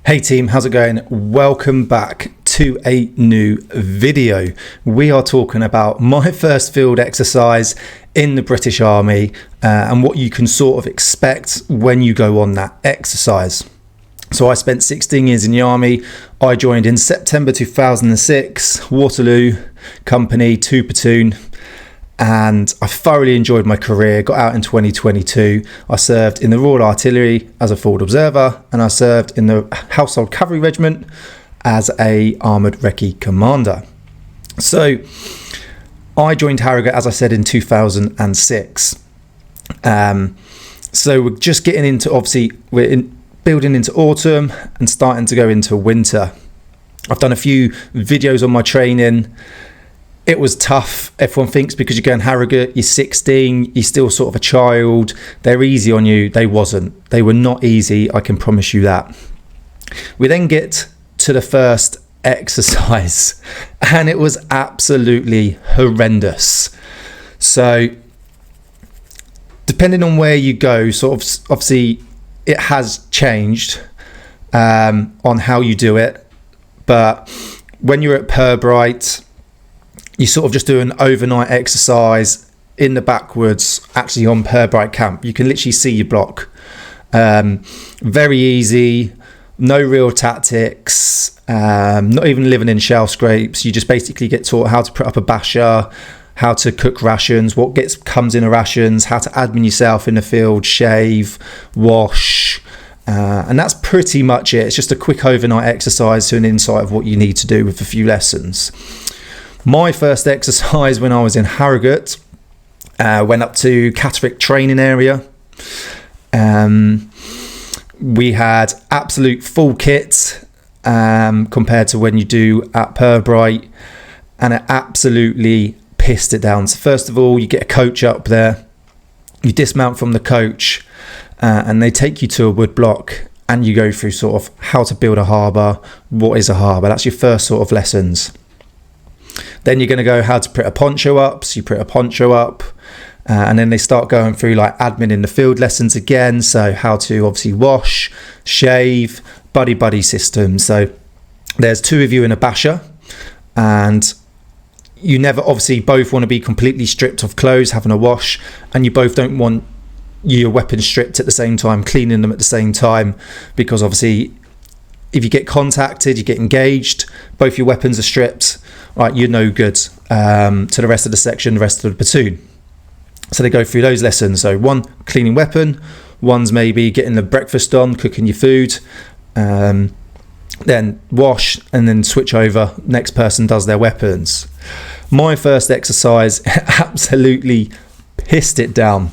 Hey team, how's it going? Welcome back to a new video. We are talking about my first field exercise in the British Army and what you can sort of expect when you go on that exercise. So I spent 16 years in the Army. I joined in September 2006, Waterloo Company, 2 platoon. And I thoroughly enjoyed my career. Got out in 2022. I served in the Royal Artillery as a forward observer, and I served in the Household Cavalry Regiment as a armoured recce commander. So I joined Harrogate, as I said, in 2006. So we're just getting into, obviously, building into autumn and starting to go into winter. I've done a few videos on my training. It was tough. Everyone thinks because you're going Harrogate, you're 16, you're still sort of a child, they're easy on you. They wasn't. They were not easy, I can promise you that. We then get to the first exercise and it was absolutely horrendous. So depending on where you go, sort of obviously it has changed on how you do it. But when you're at Pirbright, you sort of just do an overnight exercise in the backwoods, actually on Pirbright camp. You can literally see your block. Very easy, no real tactics, not even living in shell scrapes. You just basically get taught how to put up a basher, how to cook rations, what comes in a rations, how to admin yourself in the field, shave, wash. And that's pretty much it. It's just a quick overnight exercise to an insight of what you need to do with a few lessons. My first exercise when I was in Harrogate, went up to Catterick training area. We had absolute full kit compared to when you do at Pirbright, and it absolutely pissed it down. So first of all, you get a coach up there, you dismount from the coach, and they take you to a wood block and you go through sort of how to build a harbour, what is a harbour. That's your first sort of lessons. Then you're going to go how to put a poncho up. So you put a poncho up, and then they start going through like admin in the field lessons again. So how to obviously wash, shave, buddy system. So there's two of you in a basher, and you never obviously both want to be completely stripped of clothes, having a wash, and you both don't want your weapons stripped at the same time, cleaning them at the same time, because obviously if you get contacted, you get engaged, both your weapons are stripped, right, you're no good to the rest of the section, the rest of the platoon. So they go through those lessons. So one, cleaning weapon, one's maybe getting the breakfast on, cooking your food, then wash, and then switch over, next person does their weapons. My first exercise absolutely pissed it down.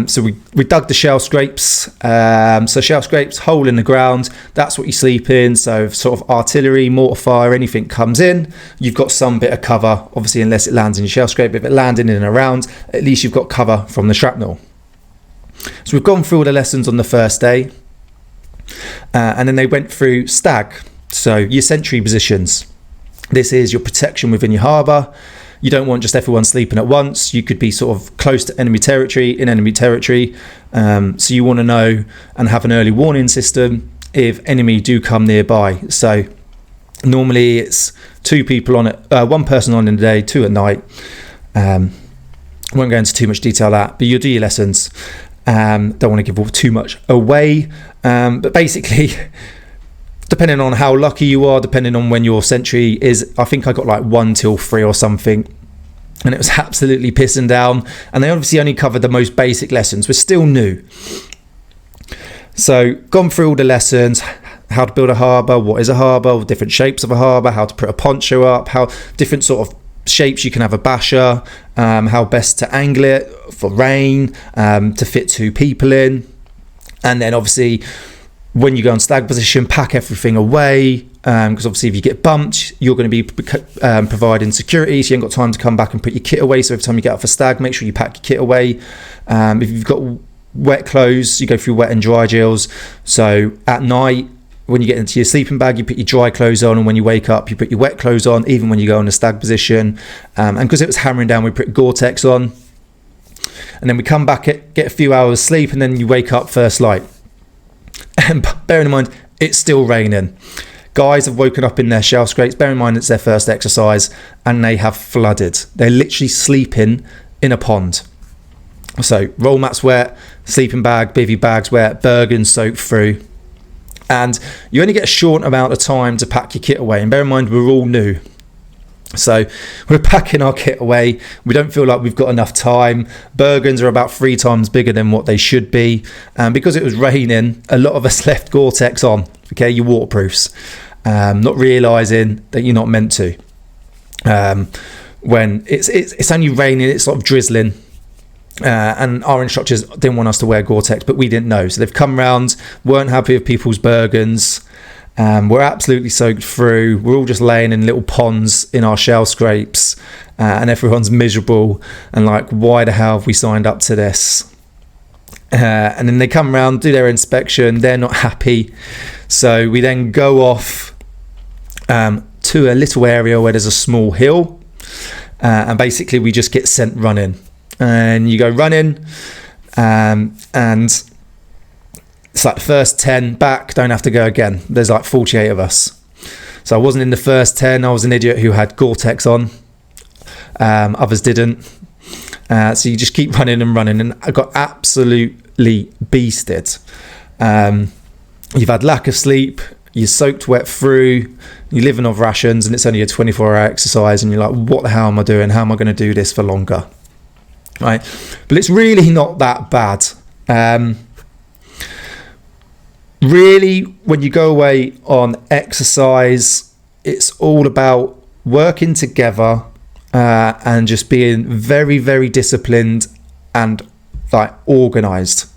So we dug the shell scrapes. So shell scrapes, hole in the ground, that's what you sleep in. So sort of artillery, mortar fire, anything comes in, you've got some bit of cover, obviously, unless it lands in your shell scrape. If it landed in and around, at least you've got cover from the shrapnel. So we've gone through all the lessons on the first day, and then they went through stag. So your sentry positions. This is your protection within your harbour. You don't want just everyone sleeping at once. You could be sort of close to enemy territory, in enemy territory. So you want to know and have an early warning system if enemy do come nearby. So normally it's two people on it, one person on in the day, two at night. I won't go into too much detail on that, but you'll do your lessons. Don't want to give too much away. But basically, depending on how lucky you are, depending on when your sentry is, I think I got like 1 till 3 or something, and it was absolutely pissing down. And they obviously only covered the most basic lessons. We're still new. So gone through all the lessons, how to build a harbour, what is a harbour, different shapes of a harbour, how to put a poncho up, how different sort of shapes you can have a basher, how best to angle it for rain, to fit 2 people in. And then obviously when you go on stag position, pack everything away, because obviously if you get bumped, you're going to be providing security, so you ain't got time to come back and put your kit away. So every time you get up for stag, make sure you pack your kit away. If you've got wet clothes, you go through wet and dry drills. So at night, when you get into your sleeping bag, you put your dry clothes on, and when you wake up, you put your wet clothes on, even when you go in a stag position. And because it was hammering down, we put Gore-Tex on, and then we come back, get a few hours sleep, and then you wake up first light. And bearing in mind, it's still raining. Guys have woken up in their shell scrapes. Bear in mind it's their first exercise, and they have flooded. They're literally sleeping in a pond. So roll mat's wet, sleeping bag, bivvy bag's wet, Bergen's soaked through. And you only get a short amount of time to pack your kit away. And bear in mind, we're all new. So we're packing our kit away. We don't feel like we've got enough time. Bergens are about 3 times bigger than what they should be. And because it was raining, a lot of us left Gore-Tex on. Okay, your waterproofs. Not realising that you're not meant to. When it's only raining, it's sort of drizzling. And our instructors didn't want us to wear Gore-Tex, but we didn't know. So they've come round, weren't happy with people's Bergens. We're absolutely soaked through. We're all just laying in little ponds in our shell scrapes, and everyone's miserable and like, why the hell have we signed up to this? And then they come around, do their inspection. They're not happy, so we then go off to a little area where there's a small hill, and basically we just get sent running. And you go running, and it's like the first 10 back, don't have to go again. There's like 48 of us. So I wasn't in the first 10. I was an idiot who had Gore-Tex on. Others didn't. So you just keep running and running. And I got absolutely beasted. You've had lack of sleep. You're soaked wet through. You're living off rations. And it's only a 24-hour exercise. And you're like, what the hell am I doing? How am I going to do this for longer? Right? But it's really not that bad. Really, when you go away on exercise, it's all about working together and just being very, very disciplined and like organised.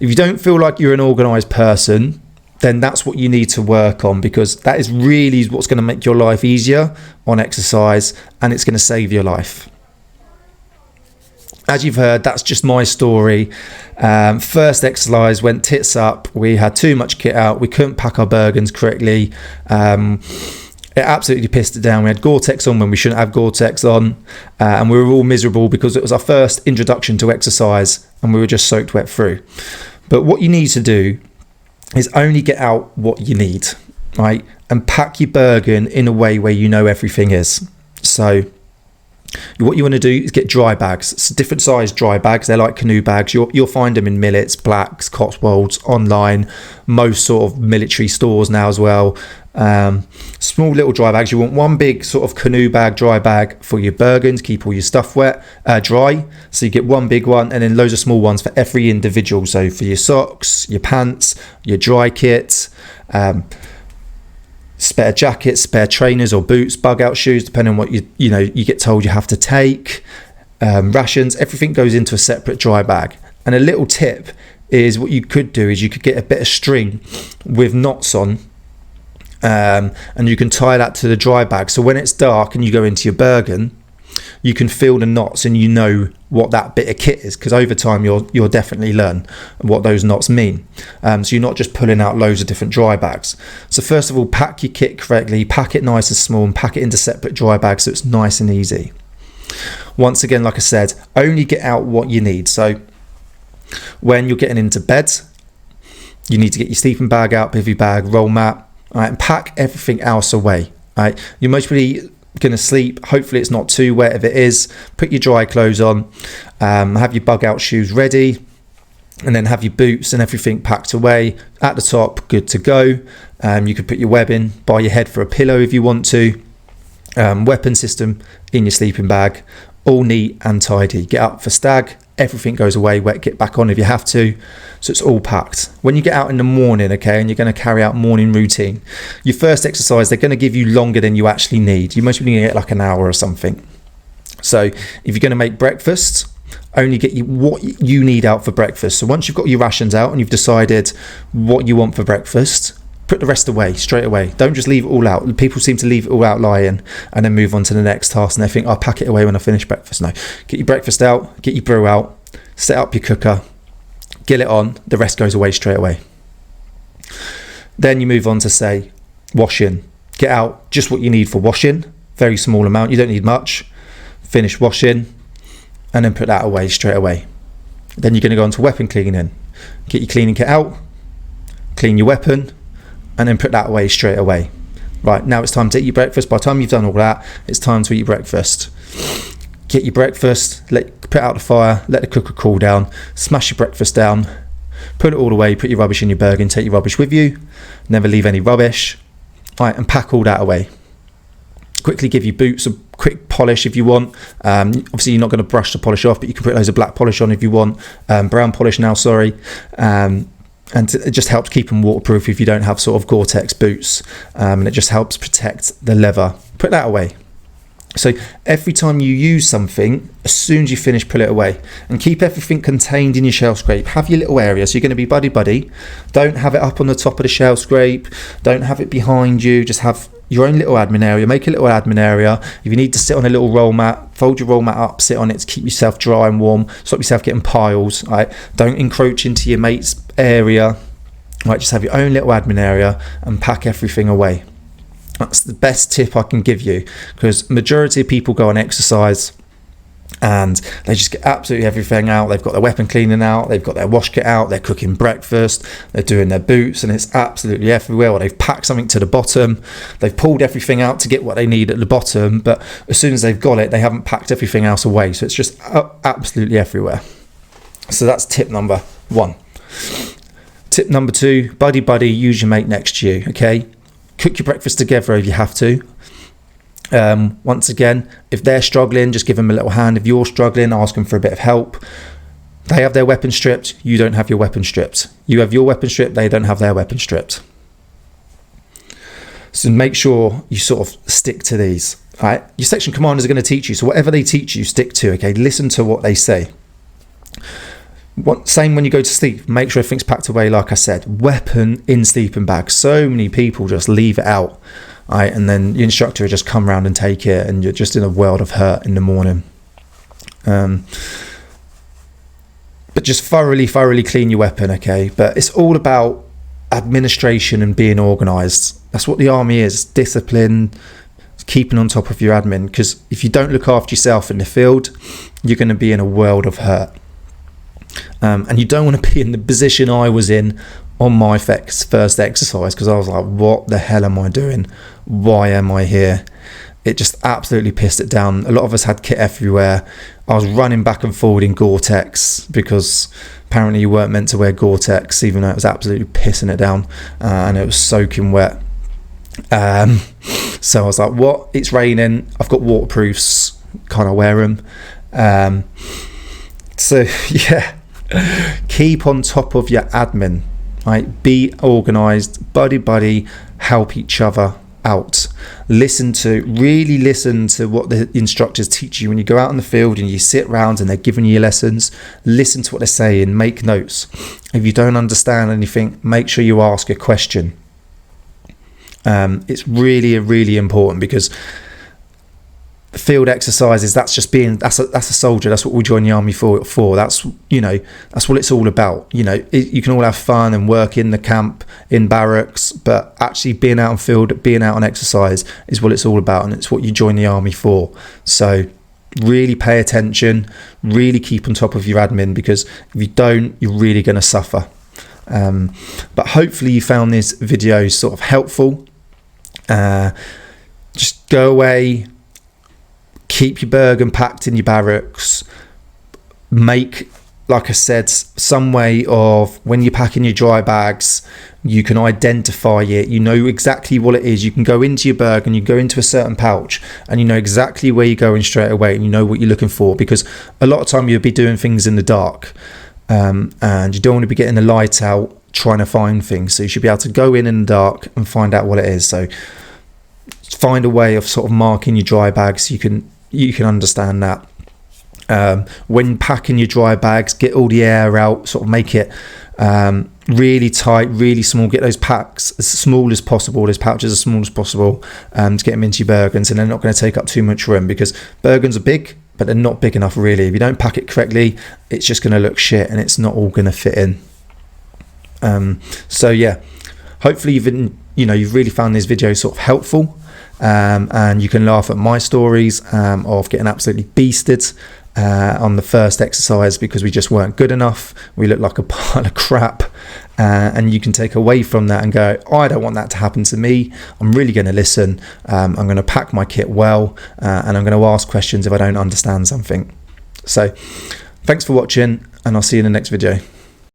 If you don't feel like you're an organised person, then that's what you need to work on, because that is really what's going to make your life easier on exercise, and it's going to save your life. As you've heard, that's just my story. First exercise went tits up. We had too much kit out. We couldn't pack our Bergens correctly. It absolutely pissed it down. We had Gore-Tex on when we shouldn't have Gore-Tex on. And we were all miserable because it was our first introduction to exercise and we were just soaked wet through. But what you need to do is only get out what you need, right? And pack your Bergen in a way where you know everything is. So what you want to do is get dry bags. It's different size dry bags. They're like canoe bags. You'll find them in Millets, Blacks, Cotswolds, online, most sort of military stores now as well. Small little dry bags. You want one big sort of canoe bag, dry bag for your Bergens, keep all your stuff dry. So you get one big one and then loads of small ones for every individual. So for your socks, your pants, your dry kit, spare jackets, spare trainers or boots, bug out shoes, depending on what you get told you have to take, rations, everything goes into a separate dry bag. And a little tip is what you could do is you could get a bit of string with knots on, and you can tie that to the dry bag. So when it's dark and you go into your Bergen, you can feel the knots and you know what that bit of kit is, because over time you'll definitely learn what those knots mean. So you're not just pulling out loads of different dry bags. So first of all, pack your kit correctly, pack it nice and small and pack it into separate dry bags so it's nice and easy. Once again, like I said, only get out what you need. So when you're getting into bed, you need to get your sleeping bag out, bivvy bag, roll mat, right, and pack everything else away. Right? You're mostly going to sleep, hopefully it's not too wet. If it is, put your dry clothes on, have your bug out shoes ready, and then have your boots and everything packed away at the top, good to go. You could put your webbing by your head for a pillow if you want to. Weapon system in your sleeping bag, all neat and tidy. Get up for stag, everything goes away, wet kit back on if you have to, so it's all packed. When you get out in the morning, okay, and you're going to carry out morning routine, your first exercise, they're going to give you longer than you actually need. You most probably get like an hour or something. So if you're going to make breakfast, only get you what you need out for breakfast. So once you've got your rations out and you've decided what you want for breakfast, put the rest away straight away. Don't just leave it all out. People seem to leave it all out lying and then move on to the next task and they think, I'll pack it away when I finish breakfast. No, get your breakfast out, get your brew out, set up your cooker, get it on, the rest goes away straight away. Then you move on to say washing. Get out just what you need for washing, very small amount, you don't need much. Finish washing and then put that away straight away. Then you're going to go on to weapon cleaning. Get your cleaning kit out, clean your weapon, and then put that away straight away. Right, now it's time to eat your breakfast. By the time you've done all that, it's time to eat your breakfast. Get your breakfast, put out the fire, let the cooker cool down, smash your breakfast down, put it all away, put your rubbish in your Bergen, take your rubbish with you, never leave any rubbish. Right, and pack all that away. Quickly give your boots a quick polish if you want. Obviously you're not going to brush the polish off, but you can put loads of black polish on if you want, brown polish now, sorry. And it just helps keep them waterproof if you don't have sort of Gore-Tex boots, and it just helps protect the leather. Put that away. So every time you use something, as soon as you finish, pull it away, and keep everything contained in your shell scrape. Have your little area, so you're going to be buddy. Don't have it up on the top of the shell scrape, don't have it behind you, just have your own little admin area. Make a little admin area. If you need to sit on a little roll mat, fold your roll mat up, sit on it to keep yourself dry and warm, stop yourself getting piles. Right? Don't encroach into your mate's area. Right? Just have your own little admin area and pack everything away. That's the best tip I can give you, because majority of people go on exercise and they just get absolutely everything out. They've got their weapon cleaning out, they've got their wash kit out, they're cooking breakfast, they're doing their boots, and it's absolutely everywhere. Or they've packed something to the bottom, they've pulled everything out to get what they need at the bottom, but as soon as they've got it, they haven't packed everything else away. So it's just absolutely everywhere. So that's tip number 1. Tip number 2, buddy, use your mate next to you, okay? Cook your breakfast together if you have to. Once again, if they're struggling, just give them a little hand. If you're struggling, ask them for a bit of help. They have their weapon stripped, you don't have your weapon stripped. You have your weapon stripped, they don't have their weapon stripped. So make sure you sort of stick to these. All right? Your section commanders are going to teach you, so whatever they teach you, stick to. Okay, listen to what they say. Same when you go to sleep, make sure everything's packed away. Like I said, weapon in sleeping bag. So many people just leave it out, right? And then the instructor will just come around and take it, and you're just in a world of hurt in the morning. But just thoroughly clean your weapon, okay? But it's all about administration and being organised. That's what the army is: discipline, keeping on top of your admin. Because if you don't look after yourself in the field, you're going to be in a world of hurt. And you don't want to be in the position I was in on my first exercise, because I was like, what the hell am I doing? Why am I here? It just absolutely pissed it down. A lot of us had kit everywhere. I was running back and forward in Gore-Tex, because apparently you weren't meant to wear Gore-Tex, even though it was absolutely pissing it down, and it was soaking wet. So I was like, what? It's raining. I've got waterproofs. Can't I wear them? So yeah, keep on top of your admin, right? Be organised, buddy, help each other out. Really listen to what the instructors teach you when you go out in the field and you sit around and they're giving you lessons. Listen to what they're saying, make notes. If you don't understand anything, make sure you ask a question. It's really important, because field exercises, that's a soldier. That's what we join the army for. That's what it's all about. You can all have fun and work in the camp, in barracks, but actually being out on field, being out on exercise is what it's all about, and it's what you join the army for. So really pay attention, really keep on top of your admin, because if you don't, you're really going to suffer. But hopefully you found this video sort of helpful. Just go away, keep your Bergen packed in your barracks. Make, like I said, some way of, when you're packing your dry bags, you can identify it. You know exactly what it is. You can go into your Bergen, you go into a certain pouch, and you know exactly where you're going straight away, and you know what you're looking for, because a lot of time you'll be doing things in the dark, and you don't want to be getting the light out trying to find things. So you should be able to go in the dark and find out what it is. So find a way of sort of marking your dry bags so you can understand that. When packing your dry bags, get all the air out, sort of make it really tight, really small. Get those packs as small as possible, those pouches as small as possible, to get them into your Bergens, and they're not going to take up too much room, because Bergens are big, but they're not big enough really. If you don't pack it correctly, it's just going to look shit, and it's not all going to fit in. So yeah, hopefully you've really found this video sort of helpful. And you can laugh at my stories of getting absolutely beasted on the first exercise because we just weren't good enough. We looked like a pile of crap. And you can take away from that and go, oh, I don't want that to happen to me. I'm really going to listen. I'm going to pack my kit well, and I'm going to ask questions if I don't understand something. So thanks for watching, and I'll see you in the next video.